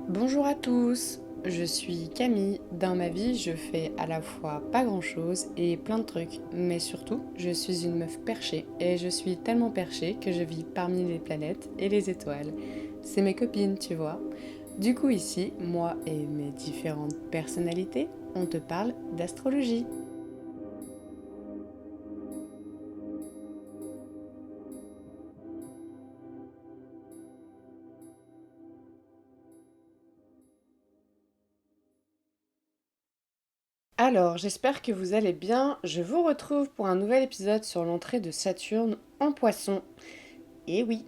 Bonjour à tous, je suis Camille. Dans ma vie, je fais à la fois pas grand-chose et plein de trucs, mais surtout, je suis une meuf perchée et je suis tellement perchée que je vis parmi les planètes et les étoiles. C'est mes copines, tu vois. Du coup ici, moi et mes différentes personnalités, on te parle d'astrologie. Alors, j'espère que vous allez bien. Je vous retrouve pour un nouvel épisode sur l'entrée de Saturne en Poisson. Et oui,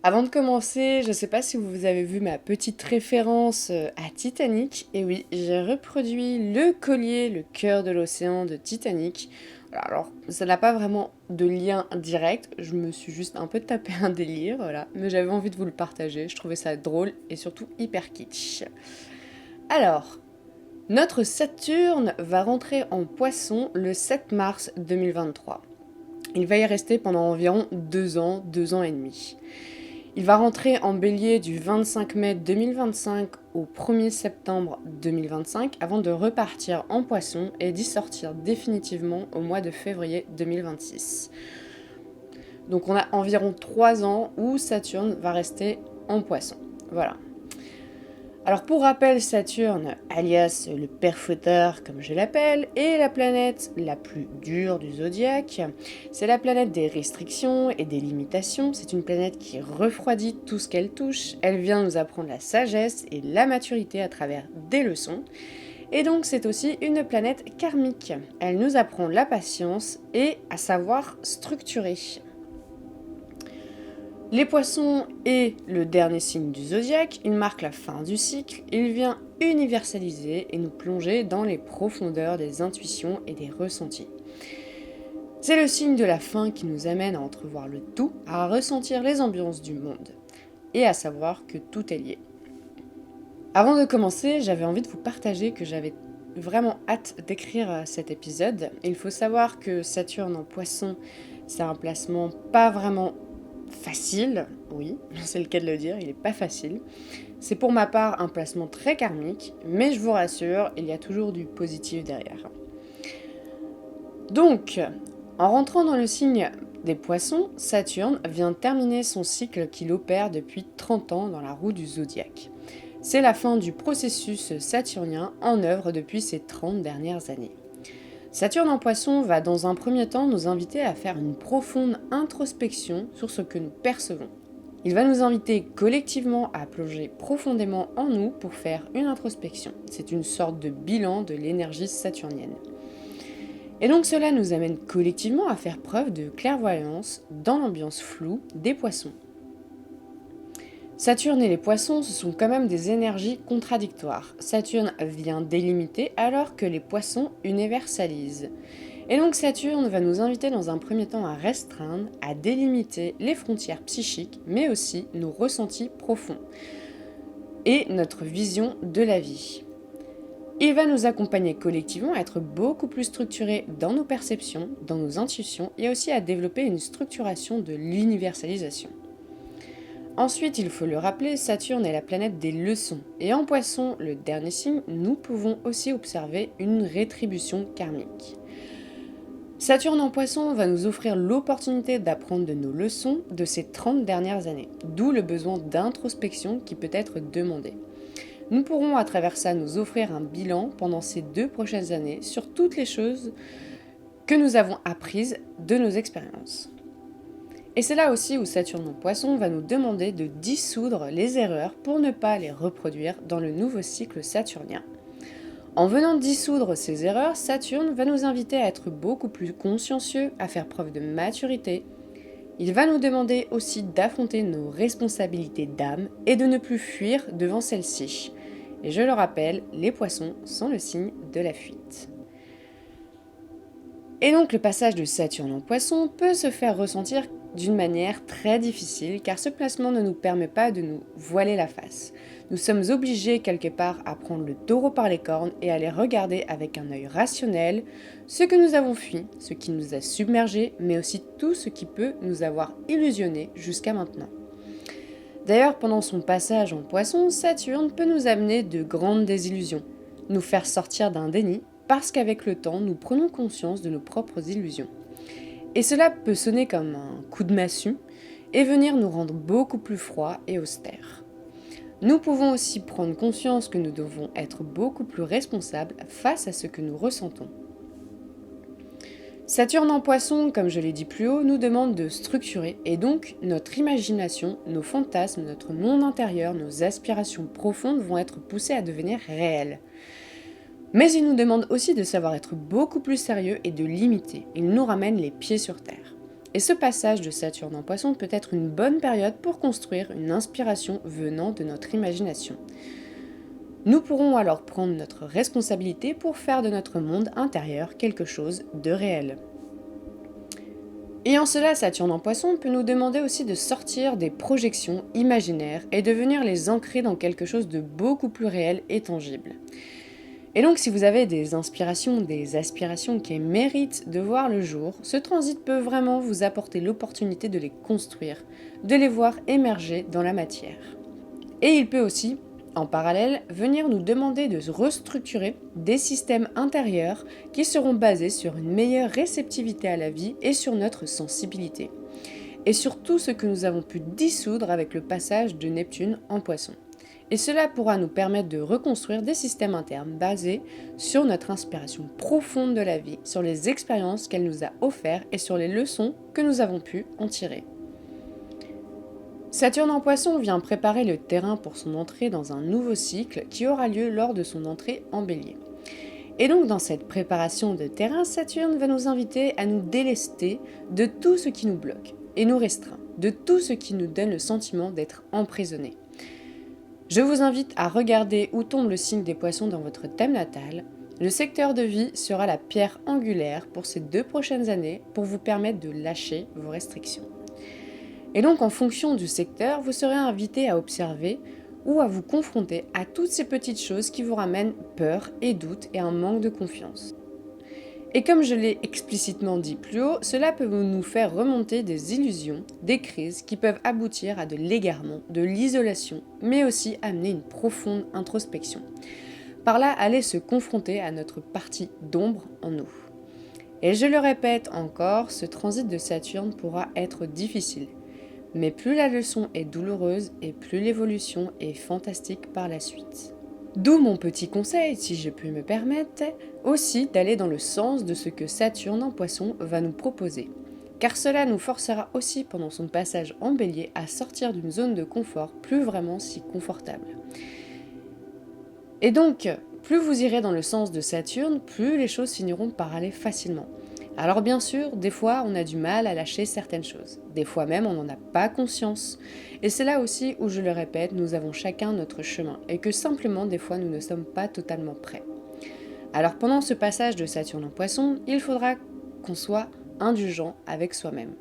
avant de commencer, je ne sais pas si vous avez vu ma petite référence à Titanic. Et oui, j'ai reproduit le collier, le cœur de l'océan de Titanic. Alors, ça n'a pas vraiment de lien direct, je me suis juste un peu tapé un délire, voilà. Mais j'avais envie de vous le partager, je trouvais ça drôle et surtout hyper kitsch. Alors, notre Saturne va rentrer en Poisson le 7 mars 2023. Il va y rester pendant environ 2 ans, 2 ans et demi. Il va rentrer en bélier du 25 mai 2025 au 1er septembre 2025 avant de repartir en poisson et d'y sortir définitivement au mois de février 2026. Donc on a environ 3 ans où Saturne va rester en poisson. Voilà. Alors pour rappel, Saturne, alias le père fouettard comme je l'appelle, est la planète la plus dure du zodiaque. C'est la planète des restrictions et des limitations. C'est une planète qui refroidit tout ce qu'elle touche. Elle vient nous apprendre la sagesse et la maturité à travers des leçons. Et donc c'est aussi une planète karmique. Elle nous apprend la patience et à savoir structurer. Les poissons est le dernier signe du zodiaque, il marque la fin du cycle, il vient universaliser et nous plonger dans les profondeurs des intuitions et des ressentis. C'est le signe de la fin qui nous amène à entrevoir le tout, à ressentir les ambiances du monde, et à savoir que tout est lié. Avant de commencer, j'avais envie de vous partager que j'avais vraiment hâte d'écrire cet épisode. Il faut savoir que Saturne en Poisson, c'est un placement pas vraiment facile, oui, c'est le cas de le dire, il n'est pas facile. C'est pour ma part un placement très karmique, mais je vous rassure, il y a toujours du positif derrière. Donc, en rentrant dans le signe des poissons, Saturne vient terminer son cycle qu'il opère depuis 30 ans dans la roue du zodiaque. C'est la fin du processus saturnien en œuvre depuis ces 30 dernières années. Saturne en Poisson va dans un premier temps nous inviter à faire une profonde introspection sur ce que nous percevons. Il va nous inviter collectivement à plonger profondément en nous pour faire une introspection. C'est une sorte de bilan de l'énergie saturnienne. Et donc cela nous amène collectivement à faire preuve de clairvoyance dans l'ambiance floue des poissons. Saturne et les poissons, ce sont quand même des énergies contradictoires. Saturne vient délimiter alors que les poissons universalisent. Et donc Saturne va nous inviter dans un premier temps à restreindre, à délimiter les frontières psychiques, mais aussi nos ressentis profonds et notre vision de la vie. Il va nous accompagner collectivement à être beaucoup plus structurés dans nos perceptions, dans nos intuitions et aussi à développer une structuration de l'universalisation. Ensuite, il faut le rappeler, Saturne est la planète des leçons. Et en Poisson, le dernier signe, nous pouvons aussi observer une rétribution karmique. Saturne en Poisson va nous offrir l'opportunité d'apprendre de nos leçons de ces 30 dernières années, d'où le besoin d'introspection qui peut être demandé. Nous pourrons à travers ça nous offrir un bilan pendant ces 2 prochaines années sur toutes les choses que nous avons apprises de nos expériences. Et c'est là aussi où Saturne en Poisson va nous demander de dissoudre les erreurs pour ne pas les reproduire dans le nouveau cycle saturnien. En venant dissoudre ces erreurs, Saturne va nous inviter à être beaucoup plus consciencieux, à faire preuve de maturité. Il va nous demander aussi d'affronter nos responsabilités d'âme et de ne plus fuir devant celles-ci. Et je le rappelle, les poissons sont le signe de la fuite. Et donc le passage de Saturne en Poisson peut se faire ressentir d'une manière très difficile car ce placement ne nous permet pas de nous voiler la face. Nous sommes obligés quelque part à prendre le taureau par les cornes et à les regarder avec un œil rationnel, ce que nous avons fui, ce qui nous a submergés, mais aussi tout ce qui peut nous avoir illusionnés jusqu'à maintenant. D'ailleurs, pendant son passage en Poisson, Saturne peut nous amener de grandes désillusions, nous faire sortir d'un déni, parce qu'avec le temps, nous prenons conscience de nos propres illusions. Et cela peut sonner comme un coup de massue et venir nous rendre beaucoup plus froids et austères. Nous pouvons aussi prendre conscience que nous devons être beaucoup plus responsables face à ce que nous ressentons. Saturne en Poisson, comme je l'ai dit plus haut, nous demande de structurer et donc notre imagination, nos fantasmes, notre monde intérieur, nos aspirations profondes vont être poussées à devenir réelles. Mais il nous demande aussi de savoir être beaucoup plus sérieux et de limiter. Il nous ramène les pieds sur terre. Et ce passage de Saturne en Poisson peut être une bonne période pour construire une inspiration venant de notre imagination. Nous pourrons alors prendre notre responsabilité pour faire de notre monde intérieur quelque chose de réel. Et en cela, Saturne en Poisson peut nous demander aussi de sortir des projections imaginaires et de venir les ancrer dans quelque chose de beaucoup plus réel et tangible. Et donc si vous avez des inspirations, des aspirations qui méritent de voir le jour, ce transit peut vraiment vous apporter l'opportunité de les construire, de les voir émerger dans la matière. Et il peut aussi, en parallèle, venir nous demander de restructurer des systèmes intérieurs qui seront basés sur une meilleure réceptivité à la vie et sur notre sensibilité. Et sur tout ce que nous avons pu dissoudre avec le passage de Neptune en Poisson. Et cela pourra nous permettre de reconstruire des systèmes internes basés sur notre inspiration profonde de la vie, sur les expériences qu'elle nous a offertes et sur les leçons que nous avons pu en tirer. Saturne en Poisson vient préparer le terrain pour son entrée dans un nouveau cycle qui aura lieu lors de son entrée en Bélier. Et donc dans cette préparation de terrain, Saturne va nous inviter à nous délester de tout ce qui nous bloque et nous restreint, de tout ce qui nous donne le sentiment d'être emprisonnés. Je vous invite à regarder où tombe le signe des Poissons dans votre thème natal. Le secteur de vie sera la pierre angulaire pour ces 2 prochaines années pour vous permettre de lâcher vos restrictions. Et donc en fonction du secteur, vous serez invité à observer ou à vous confronter à toutes ces petites choses qui vous ramènent peur et doute et un manque de confiance. Et comme je l'ai explicitement dit plus haut, cela peut nous faire remonter des illusions, des crises qui peuvent aboutir à de l'égarement, de l'isolation, mais aussi amener une profonde introspection. Par là, aller se confronter à notre partie d'ombre en nous. Et je le répète encore, ce transit de Saturne pourra être difficile. Mais plus la leçon est douloureuse et plus l'évolution est fantastique par la suite. D'où mon petit conseil, si je puis me permettre, aussi d'aller dans le sens de ce que Saturne en Poisson va nous proposer. Car cela nous forcera aussi pendant son passage en Bélier à sortir d'une zone de confort plus vraiment si confortable. Et donc, plus vous irez dans le sens de Saturne, plus les choses finiront par aller facilement. Alors bien sûr, des fois on a du mal à lâcher certaines choses, des fois même on n'en a pas conscience. Et c'est là aussi où je le répète, nous avons chacun notre chemin et que simplement des fois nous ne sommes pas totalement prêts. Alors pendant ce passage de Saturne en Poisson, il faudra qu'on soit indulgent avec soi-même.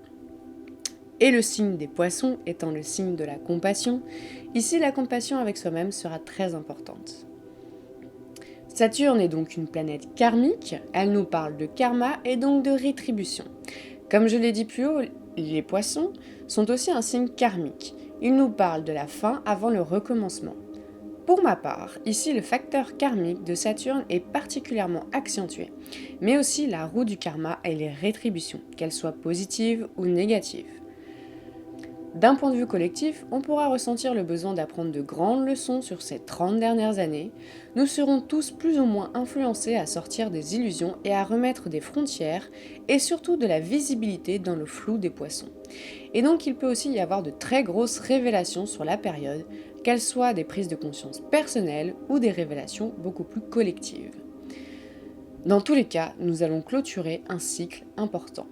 Et le signe des Poissons étant le signe de la compassion, ici la compassion avec soi-même sera très importante. Saturne est donc une planète karmique, elle nous parle de karma et donc de rétribution. Comme je l'ai dit plus haut, les Poissons sont aussi un signe karmique. Ils nous parlent de la fin avant le recommencement. Pour ma part, ici le facteur karmique de Saturne est particulièrement accentué, mais aussi la roue du karma et les rétributions, qu'elles soient positives ou négatives. D'un point de vue collectif, on pourra ressentir le besoin d'apprendre de grandes leçons sur ces 30 dernières années. Nous serons tous plus ou moins influencés à sortir des illusions et à remettre des frontières et surtout de la visibilité dans le flou des Poissons. Et donc il peut aussi y avoir de très grosses révélations sur la période, qu'elles soient des prises de conscience personnelles ou des révélations beaucoup plus collectives. Dans tous les cas, nous allons clôturer un cycle important.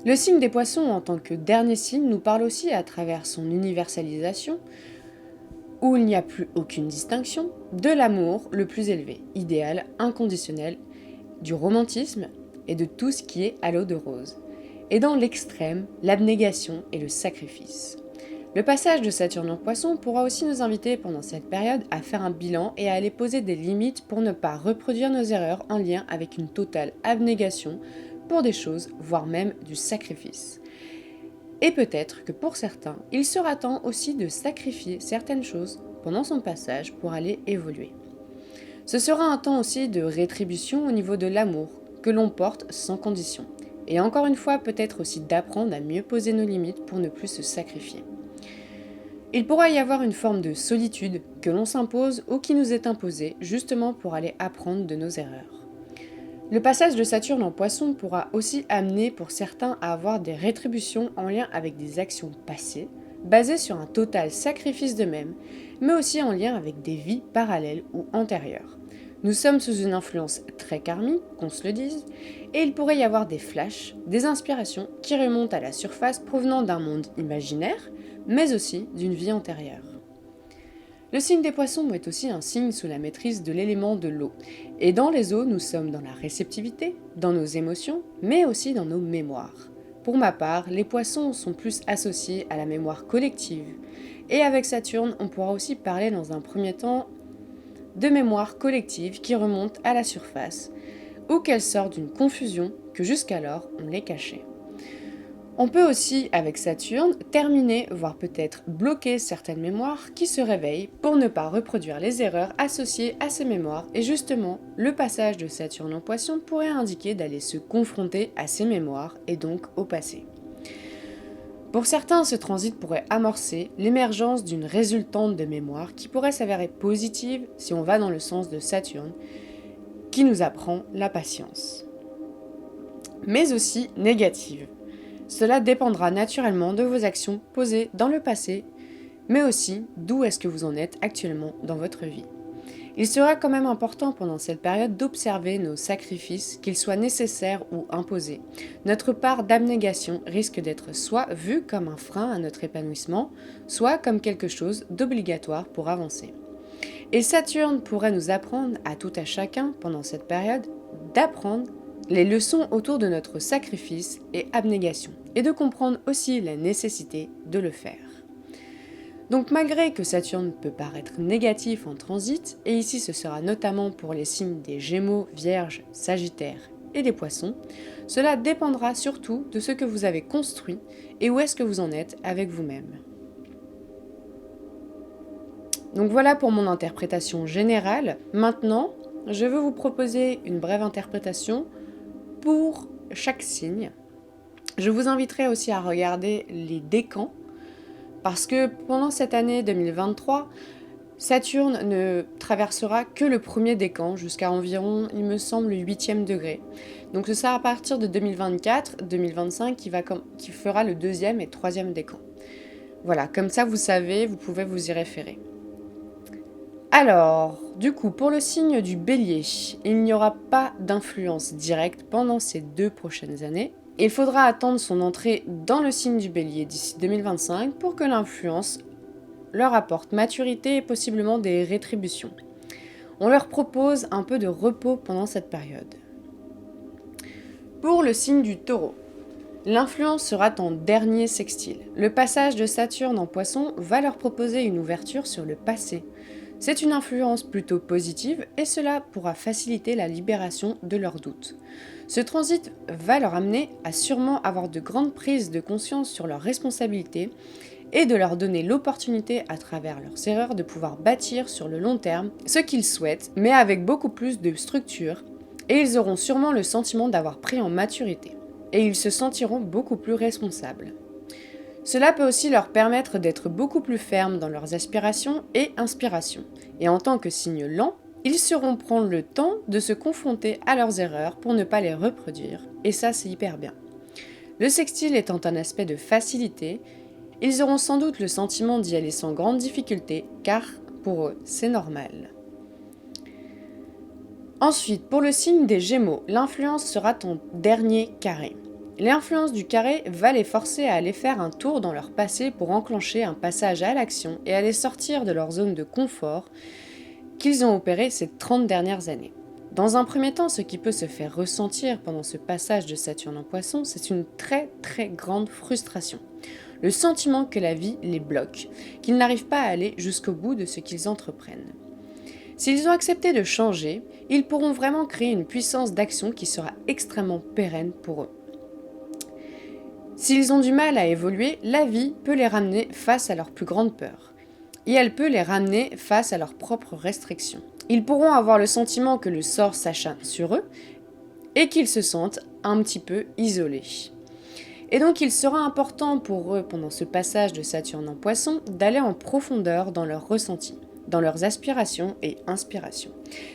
Le signe des Poissons en tant que dernier signe nous parle aussi à travers son universalisation, où il n'y a plus aucune distinction, de l'amour le plus élevé, idéal, inconditionnel, du romantisme et de tout ce qui est à l'eau de rose. Et dans l'extrême, l'abnégation et le sacrifice. Le passage de Saturne en Poisson pourra aussi nous inviter pendant cette période à faire un bilan et à aller poser des limites pour ne pas reproduire nos erreurs en lien avec une totale abnégation pour des choses, voire même du sacrifice. Et peut-être que pour certains, il sera temps aussi de sacrifier certaines choses pendant son passage pour aller évoluer. Ce sera un temps aussi de rétribution au niveau de l'amour, que l'on porte sans condition. Et encore une fois, peut-être aussi d'apprendre à mieux poser nos limites pour ne plus se sacrifier. Il pourra y avoir une forme de solitude que l'on s'impose ou qui nous est imposée justement pour aller apprendre de nos erreurs. Le passage de Saturne en Poisson pourra aussi amener pour certains à avoir des rétributions en lien avec des actions passées, basées sur un total sacrifice d'eux-mêmes, mais aussi en lien avec des vies parallèles ou antérieures. Nous sommes sous une influence très karmique, qu'on se le dise, et il pourrait y avoir des flashs, des inspirations qui remontent à la surface provenant d'un monde imaginaire, mais aussi d'une vie antérieure. Le signe des poissons est aussi un signe sous la maîtrise de l'élément de l'eau. Et dans les eaux, nous sommes dans la réceptivité, dans nos émotions, mais aussi dans nos mémoires. Pour ma part, les poissons sont plus associés à la mémoire collective. Et avec Saturne, on pourra aussi parler dans un premier temps de mémoire collective qui remonte à la surface, ou qu'elle sort d'une confusion que jusqu'alors on les cachait. On peut aussi, avec Saturne, terminer, voire peut-être bloquer certaines mémoires qui se réveillent pour ne pas reproduire les erreurs associées à ces mémoires. Et justement, le passage de Saturne en Poisson pourrait indiquer d'aller se confronter à ces mémoires et donc au passé. Pour certains, ce transit pourrait amorcer l'émergence d'une résultante de mémoire qui pourrait s'avérer positive si on va dans le sens de Saturne, qui nous apprend la patience. Mais aussi négative. Cela dépendra naturellement de vos actions posées dans le passé, mais aussi d'où est-ce que vous en êtes actuellement dans votre vie. Il sera quand même important pendant cette période d'observer nos sacrifices, qu'ils soient nécessaires ou imposés. Notre part d'abnégation risque d'être soit vue comme un frein à notre épanouissement, soit comme quelque chose d'obligatoire pour avancer. Et Saturne pourrait nous apprendre à tout à chacun, pendant cette période, d'apprendre les leçons autour de notre sacrifice et abnégation, et de comprendre aussi la nécessité de le faire. Donc malgré que Saturne peut paraître négatif en transit, et ici ce sera notamment pour les signes des Gémeaux, Vierges, Sagittaires et des Poissons, cela dépendra surtout de ce que vous avez construit et où est-ce que vous en êtes avec vous-même. Donc voilà pour mon interprétation générale. Maintenant, je veux vous proposer une brève interprétation pour chaque signe. Je vous inviterai aussi à regarder les décans, parce que pendant cette année 2023, Saturne ne traversera que le premier décan jusqu'à environ, il me semble, le 8e degré. Donc ce sera à partir de 2024-2025 qui fera le 2e et 3e décan. Voilà, comme ça vous savez, vous pouvez vous y référer. Alors, du coup, pour le signe du Bélier, il n'y aura pas d'influence directe pendant ces 2 prochaines années. Il faudra attendre son entrée dans le signe du Bélier d'ici 2025 pour que l'influence leur apporte maturité et possiblement des rétributions. On leur propose un peu de repos pendant cette période. Pour le signe du Taureau, l'influence sera en dernier sextile. Le passage de Saturne en Poisson va leur proposer une ouverture sur le passé. C'est une influence plutôt positive et cela pourra faciliter la libération de leurs doutes. Ce transit va leur amener à sûrement avoir de grandes prises de conscience sur leurs responsabilités et de leur donner l'opportunité à travers leurs erreurs de pouvoir bâtir sur le long terme ce qu'ils souhaitent, mais avec beaucoup plus de structure, et ils auront sûrement le sentiment d'avoir pris en maturité, et ils se sentiront beaucoup plus responsables. Cela peut aussi leur permettre d'être beaucoup plus fermes dans leurs aspirations et inspirations. Et en tant que signe lent, ils sauront prendre le temps de se confronter à leurs erreurs pour ne pas les reproduire. Et ça, c'est hyper bien. Le sextile étant un aspect de facilité, ils auront sans doute le sentiment d'y aller sans grande difficulté, car pour eux, c'est normal. Ensuite, pour le signe des Gémeaux, l'influence sera ton dernier carré. L'influence du carré va les forcer à aller faire un tour dans leur passé pour enclencher un passage à l'action et aller sortir de leur zone de confort qu'ils ont opéré ces 30 dernières années. Dans un premier temps, ce qui peut se faire ressentir pendant ce passage de Saturne en Poisson, c'est une très très grande frustration. Le sentiment que la vie les bloque, qu'ils n'arrivent pas à aller jusqu'au bout de ce qu'ils entreprennent. S'ils ont accepté de changer, ils pourront vraiment créer une puissance d'action qui sera extrêmement pérenne pour eux. S'ils ont du mal à évoluer, la vie peut les ramener face à leurs plus grandes peurs. Et elle peut les ramener face à leurs propres restrictions. Ils pourront avoir le sentiment que le sort s'acharne sur eux et qu'ils se sentent un petit peu isolés. Et donc il sera important pour eux, pendant ce passage de Saturne en Poisson, d'aller en profondeur dans leurs ressentis, dans leurs aspirations et inspirations.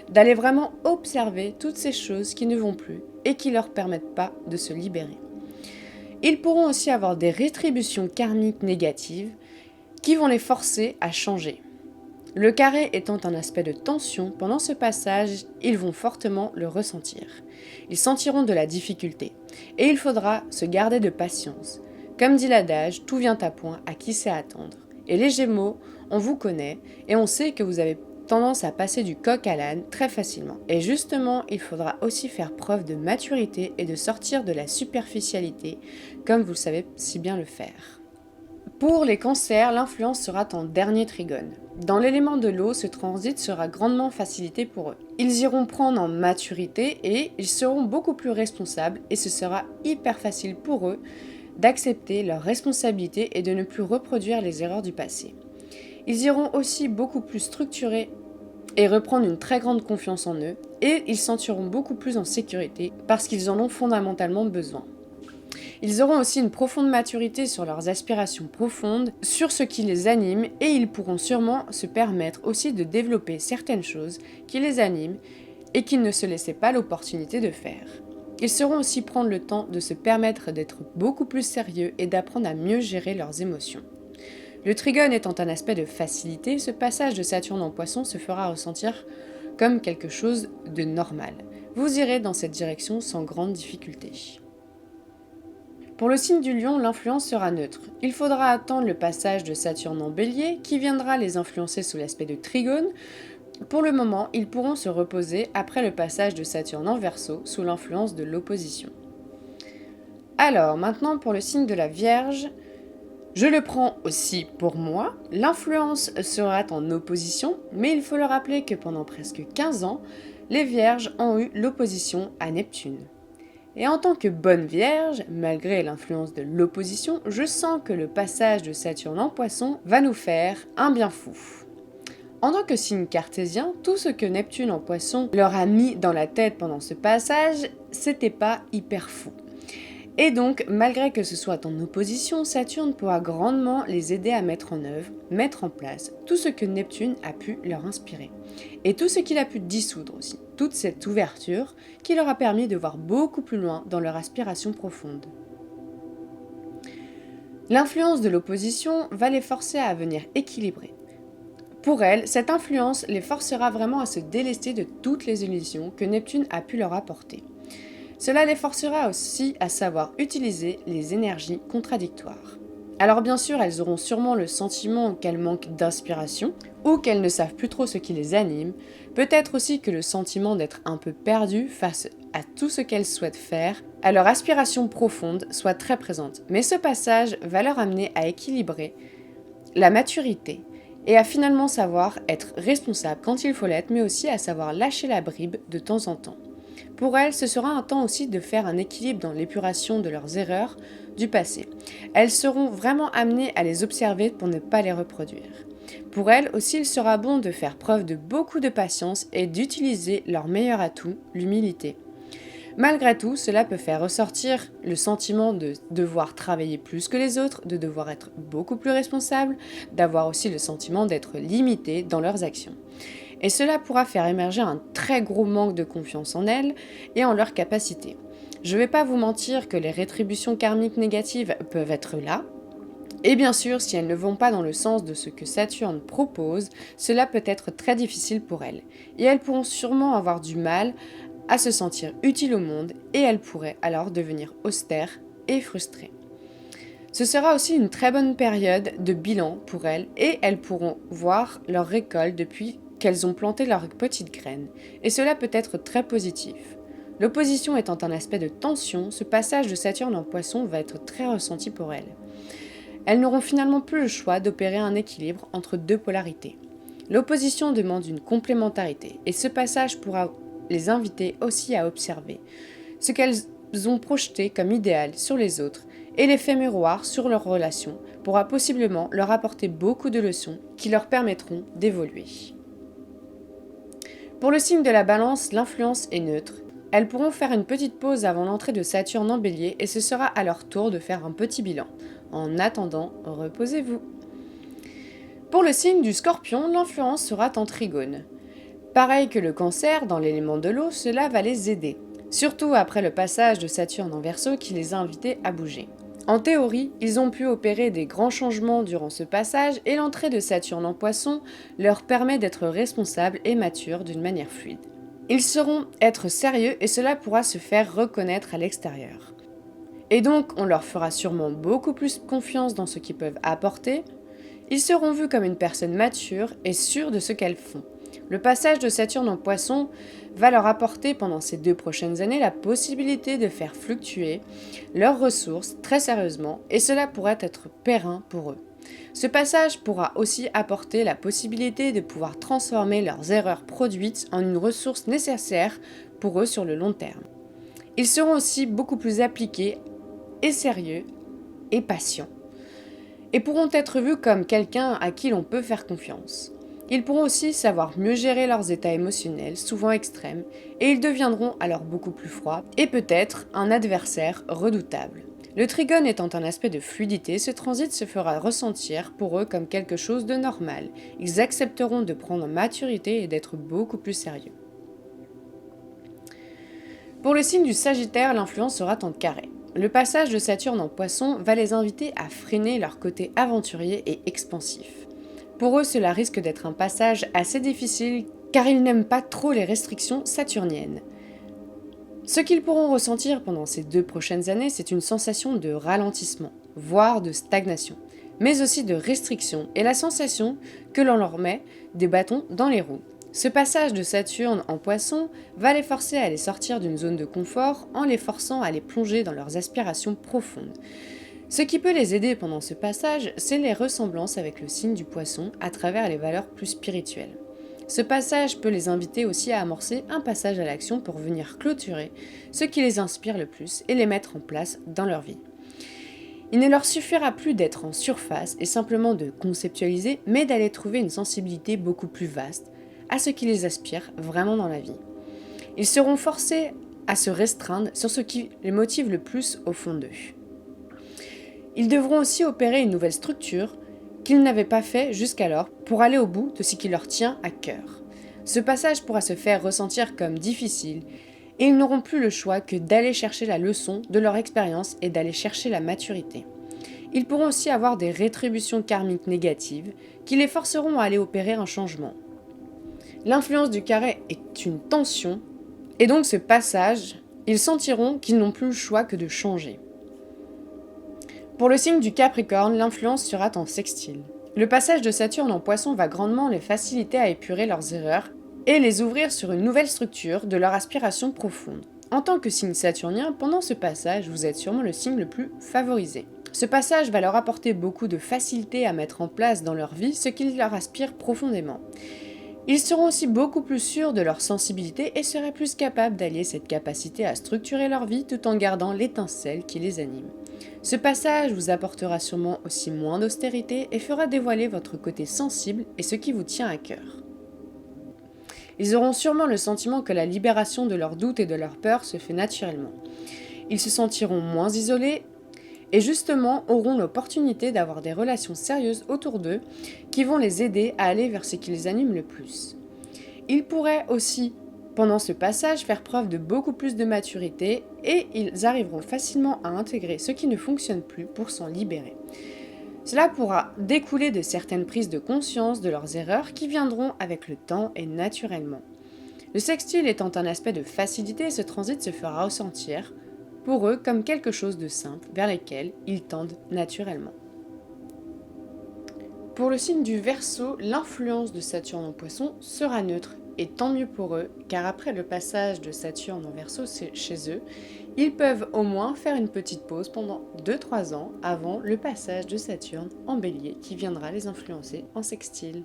D'aller vraiment observer toutes ces choses qui ne vont plus et qui ne leur permettent pas de se libérer. Ils pourront aussi avoir des rétributions karmiques négatives qui vont les forcer à changer. Le carré étant un aspect de tension, pendant ce passage, ils vont fortement le ressentir. Ils sentiront de la difficulté. Et il faudra se garder de patience. Comme dit l'adage, tout vient à point, à qui sait attendre. Et les Gémeaux, on vous connaît, et on sait que vous avez tendance à passer du coq à l'âne très facilement. Et justement, il faudra aussi faire preuve de maturité et de sortir de la superficialité, comme vous savez si bien le faire. Pour les cancers, l'influence sera en dernier trigone. Dans l'élément de l'eau, ce transit sera grandement facilité pour eux. Ils iront prendre en maturité et ils seront beaucoup plus responsables et ce sera hyper facile pour eux d'accepter leurs responsabilités et de ne plus reproduire les erreurs du passé. Ils iront aussi beaucoup plus structurés et reprendre une très grande confiance en eux et ils se sentiront beaucoup plus en sécurité parce qu'ils en ont fondamentalement besoin. Ils auront aussi une profonde maturité sur leurs aspirations profondes, sur ce qui les anime, et ils pourront sûrement se permettre aussi de développer certaines choses qui les animent et qu'ils ne se laissaient pas l'opportunité de faire. Ils sauront aussi prendre le temps de se permettre d'être beaucoup plus sérieux et d'apprendre à mieux gérer leurs émotions. Le trigone étant un aspect de facilité, ce passage de Saturne en Poisson se fera ressentir comme quelque chose de normal. Vous irez dans cette direction sans grande difficulté. Pour le signe du Lion, l'influence sera neutre. Il faudra attendre le passage de Saturne en Bélier qui viendra les influencer sous l'aspect de Trigone. Pour le moment, ils pourront se reposer après le passage de Saturne en Verseau sous l'influence de l'opposition. Alors, maintenant pour le signe de la Vierge, je le prends aussi pour moi. L'influence sera en opposition, mais il faut le rappeler que pendant presque 15 ans, les Vierges ont eu l'opposition à Neptune. Et en tant que bonne vierge, malgré l'influence de l'opposition, je sens que le passage de Saturne en Poisson va nous faire un bien fou. En tant que signe cartésien, tout ce que Neptune en Poisson leur a mis dans la tête pendant ce passage, c'était pas hyper fou. Et donc, malgré que ce soit en opposition, Saturne pourra grandement les aider à mettre en œuvre, mettre en place tout ce que Neptune a pu leur inspirer. Et tout ce qu'il a pu dissoudre aussi. Toute cette ouverture qui leur a permis de voir beaucoup plus loin dans leur aspiration profonde. L'influence de l'opposition va les forcer à venir équilibrer. Pour elles, cette influence les forcera vraiment à se délester de toutes les illusions que Neptune a pu leur apporter. Cela les forcera aussi à savoir utiliser les énergies contradictoires. Alors bien sûr, elles auront sûrement le sentiment qu'elles manquent d'inspiration, ou qu'elles ne savent plus trop ce qui les anime, peut-être aussi que le sentiment d'être un peu perdu face à tout ce qu'elles souhaitent faire, à leur aspiration profonde, soit très présente. Mais ce passage va leur amener à équilibrer la maturité, et à finalement savoir être responsable quand il faut l'être, mais aussi à savoir lâcher la bribe de temps en temps. Pour elles, ce sera un temps aussi de faire un équilibre dans l'épuration de leurs erreurs du passé. Elles seront vraiment amenées à les observer pour ne pas les reproduire. Pour elles aussi, il sera bon de faire preuve de beaucoup de patience et d'utiliser leur meilleur atout, l'humilité. Malgré tout, cela peut faire ressortir le sentiment de devoir travailler plus que les autres, de devoir être beaucoup plus responsable, d'avoir aussi le sentiment d'être limité dans leurs actions. Et cela pourra faire émerger un très gros manque de confiance en elles et en leurs capacités. Je ne vais pas vous mentir que les rétributions karmiques négatives peuvent être là. Et bien sûr, si elles ne vont pas dans le sens de ce que Saturne propose, cela peut être très difficile pour elles. Et elles pourront sûrement avoir du mal à se sentir utiles au monde et elles pourraient alors devenir austères et frustrées. Ce sera aussi une très bonne période de bilan pour elles et elles pourront voir leur récolte depuis qu'elles ont planté leurs petites graines. Et cela peut être très positif. L'opposition étant un aspect de tension, ce passage de Saturne en Poisson va être très ressenti pour elles. Elles n'auront finalement plus le choix d'opérer un équilibre entre deux polarités. L'opposition demande une complémentarité et ce passage pourra les inviter aussi à observer ce qu'elles ont projeté comme idéal sur les autres et l'effet miroir sur leurs relations pourra possiblement leur apporter beaucoup de leçons qui leur permettront d'évoluer. Pour le signe de la Balance, l'influence est neutre. Elles pourront faire une petite pause avant l'entrée de Saturne en Bélier et ce sera à leur tour de faire un petit bilan. En attendant, reposez-vous. Pour le signe du Scorpion, l'influence sera en Trigone. Pareil que le Cancer, dans l'élément de l'eau, cela va les aider. Surtout après le passage de Saturne en Verseau qui les a invités à bouger. En théorie, ils ont pu opérer des grands changements durant ce passage et l'entrée de Saturne en Poisson leur permet d'être responsables et matures d'une manière fluide. Ils sauront être sérieux et cela pourra se faire reconnaître à l'extérieur. Et donc, on leur fera sûrement beaucoup plus confiance dans ce qu'ils peuvent apporter. Ils seront vus comme une personne mature et sûre de ce qu'elles font. Le passage de Saturne en Poisson va leur apporter pendant ces 2 prochaines années la possibilité de faire fluctuer leurs ressources très sérieusement et cela pourrait être périn pour eux. Ce passage pourra aussi apporter la possibilité de pouvoir transformer leurs erreurs produites en une ressource nécessaire pour eux sur le long terme. Ils seront aussi beaucoup plus appliqués et sérieux et patients et pourront être vus comme quelqu'un à qui l'on peut faire confiance. Ils pourront aussi savoir mieux gérer leurs états émotionnels, souvent extrêmes, et ils deviendront alors beaucoup plus froids et peut-être un adversaire redoutable. Le Trigone étant un aspect de fluidité, ce transit se fera ressentir pour eux comme quelque chose de normal. Ils accepteront de prendre maturité et d'être beaucoup plus sérieux. Pour le signe du Sagittaire, l'influence sera en Carré. Le passage de Saturne en Poisson va les inviter à freiner leur côté aventurier et expansif. Pour eux, cela risque d'être un passage assez difficile car ils n'aiment pas trop les restrictions saturniennes. Ce qu'ils pourront ressentir pendant ces 2 prochaines années, c'est une sensation de ralentissement, voire de stagnation, mais aussi de restriction et la sensation que l'on leur met des bâtons dans les roues. Ce passage de Saturne en Poisson va les forcer à aller sortir d'une zone de confort en les forçant à les plonger dans leurs aspirations profondes. Ce qui peut les aider pendant ce passage, c'est les ressemblances avec le signe du Poisson à travers les valeurs plus spirituelles. Ce passage peut les inviter aussi à amorcer un passage à l'action pour venir clôturer ce qui les inspire le plus et les mettre en place dans leur vie. Il ne leur suffira plus d'être en surface et simplement de conceptualiser, mais d'aller trouver une sensibilité beaucoup plus vaste à ce qui les aspire vraiment dans la vie. Ils seront forcés à se restreindre sur ce qui les motive le plus au fond d'eux. Ils devront aussi opérer une nouvelle structure qu'ils n'avaient pas fait jusqu'alors pour aller au bout de ce qui leur tient à cœur. Ce passage pourra se faire ressentir comme difficile et ils n'auront plus le choix que d'aller chercher la leçon de leur expérience et d'aller chercher la maturité. Ils pourront aussi avoir des rétributions karmiques négatives qui les forceront à aller opérer un changement. L'influence du carré est une tension et donc ce passage, ils sentiront qu'ils n'ont plus le choix que de changer. Pour le signe du Capricorne, l'influence sera en sextile. Le passage de Saturne en Poisson va grandement les faciliter à épurer leurs erreurs et les ouvrir sur une nouvelle structure de leur aspiration profonde. En tant que signe saturnien, pendant ce passage, vous êtes sûrement le signe le plus favorisé. Ce passage va leur apporter beaucoup de facilité à mettre en place dans leur vie ce qui leur aspire profondément. Ils seront aussi beaucoup plus sûrs de leur sensibilité et seraient plus capables d'allier cette capacité à structurer leur vie tout en gardant l'étincelle qui les anime. Ce passage vous apportera sûrement aussi moins d'austérité et fera dévoiler votre côté sensible et ce qui vous tient à cœur. Ils auront sûrement le sentiment que la libération de leurs doutes et de leurs peurs se fait naturellement. Ils se sentiront moins isolés et justement auront l'opportunité d'avoir des relations sérieuses autour d'eux qui vont les aider à aller vers ce qui les anime le plus. Ils pourraient aussi, pendant ce passage, faire preuve de beaucoup plus de maturité et ils arriveront facilement à intégrer ce qui ne fonctionne plus pour s'en libérer. Cela pourra découler de certaines prises de conscience de leurs erreurs qui viendront avec le temps et naturellement. Le sextile étant un aspect de facilité, ce transit se fera ressentir pour eux comme quelque chose de simple vers lequel ils tendent naturellement. Pour le signe du Verseau, l'influence de Saturne en Poisson sera neutre et tant mieux pour eux car après le passage de Saturne en Verseau chez eux, ils peuvent au moins faire une petite pause pendant 2-3 ans avant le passage de Saturne en Bélier qui viendra les influencer en sextile.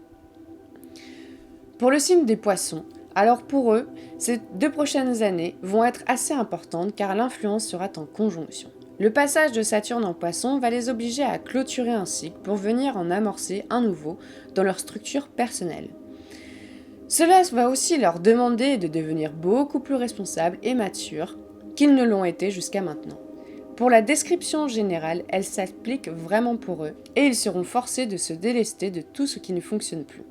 Pour le signe des Poissons, Alors pour eux, ces 2 prochaines années vont être assez importantes car l'influence sera en conjonction. Le passage de Saturne en Poisson va les obliger à clôturer un cycle pour venir en amorcer un nouveau dans leur structure personnelle. Cela va aussi leur demander de devenir beaucoup plus responsables et matures qu'ils ne l'ont été jusqu'à maintenant. Pour la description générale, elle s'applique vraiment pour eux, et ils seront forcés de se délester de tout ce qui ne fonctionne plus.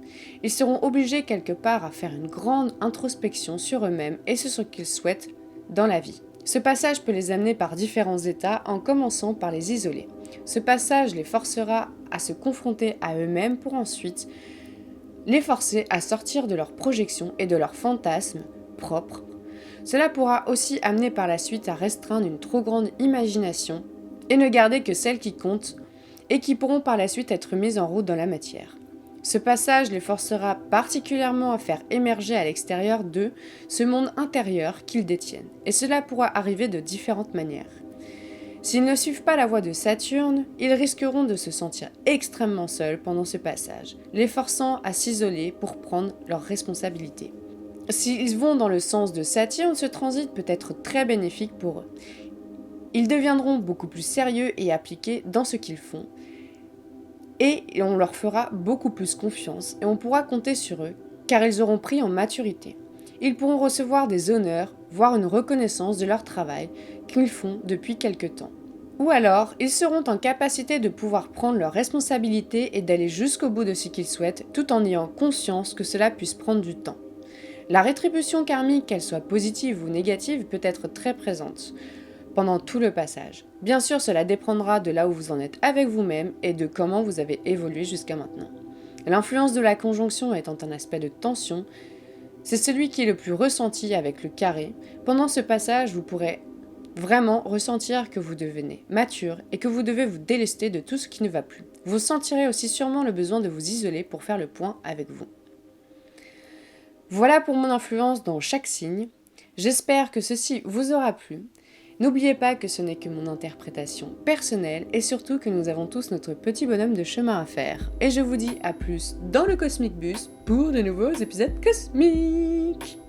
Ils seront obligés quelque part à faire une grande introspection sur eux-mêmes et sur ce qu'ils souhaitent dans la vie. Ce passage peut les amener par différents états en commençant par les isoler. Ce passage les forcera à se confronter à eux-mêmes pour ensuite les forcer à sortir de leurs projections et de leurs fantasmes propres. Cela pourra aussi amener par la suite à restreindre une trop grande imagination et ne garder que celles qui comptent et qui pourront par la suite être mises en route dans la matière. Ce passage les forcera particulièrement à faire émerger à l'extérieur d'eux ce monde intérieur qu'ils détiennent, et cela pourra arriver de différentes manières. S'ils ne suivent pas la voie de Saturne, ils risqueront de se sentir extrêmement seuls pendant ce passage, les forçant à s'isoler pour prendre leurs responsabilités. S'ils vont dans le sens de Saturne, ce transit peut être très bénéfique pour eux. Ils deviendront beaucoup plus sérieux et appliqués dans ce qu'ils font, et on leur fera beaucoup plus confiance et on pourra compter sur eux, car ils auront pris en maturité. Ils pourront recevoir des honneurs, voire une reconnaissance de leur travail qu'ils font depuis quelque temps. Ou alors, ils seront en capacité de pouvoir prendre leurs responsabilités et d'aller jusqu'au bout de ce qu'ils souhaitent, tout en ayant conscience que cela puisse prendre du temps. La rétribution karmique, qu'elle soit positive ou négative, peut être très présente pendant tout le passage. Bien sûr, cela dépendra de là où vous en êtes avec vous-même et de comment vous avez évolué jusqu'à maintenant. L'influence de la conjonction étant un aspect de tension, c'est celui qui est le plus ressenti avec le carré. Pendant ce passage, vous pourrez vraiment ressentir que vous devenez mature et que vous devez vous délester de tout ce qui ne va plus. Vous sentirez aussi sûrement le besoin de vous isoler pour faire le point avec vous. Voilà pour mon influence dans chaque signe. J'espère que ceci vous aura plu. N'oubliez pas que ce n'est que mon interprétation personnelle et surtout que nous avons tous notre petit bonhomme de chemin à faire. Et je vous dis à plus dans le Cosmic Bus pour de nouveaux épisodes cosmiques.